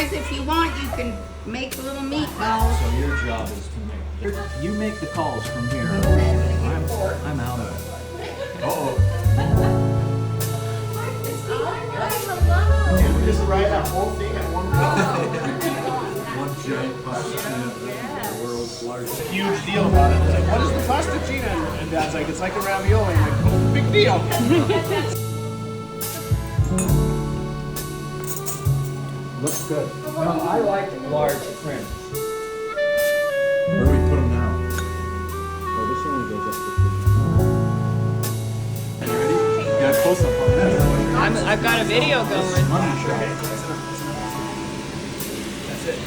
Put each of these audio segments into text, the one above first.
Guys, if you want, you can make little meatballs. So your job is to make. You make the calls from here. I'm out of it. Uh-oh. Can we just write that whole thing at one go? One giant pastacina, the world's largest. Huge deal about it. It's like, what is the pastacina? And Dad's like, it's like a ravioli. I'm like, oh, big deal. Looks good. No, I like large print. Where do we put them now? Oh, this only goes up to 3. You ready? You got a close up on this. I've got a video going. Money shot. That's it.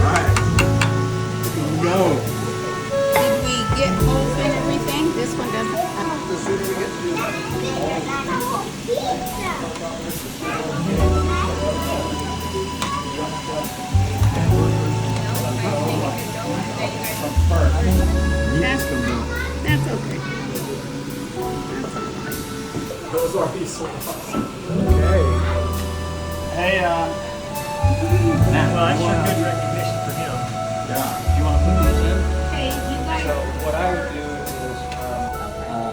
Alright. Go. Did we get holes in everything? This one doesn't. That's okay. Those are these sort of Okay. Hey, Matt, well, that's you a wanna- good recognition for him. Yeah. Do you want to put these in? Hey, you guys. So what I would do is,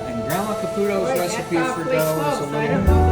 And Grandma Caputo's Boy, recipe that's for awfully dough is a close. I little don't know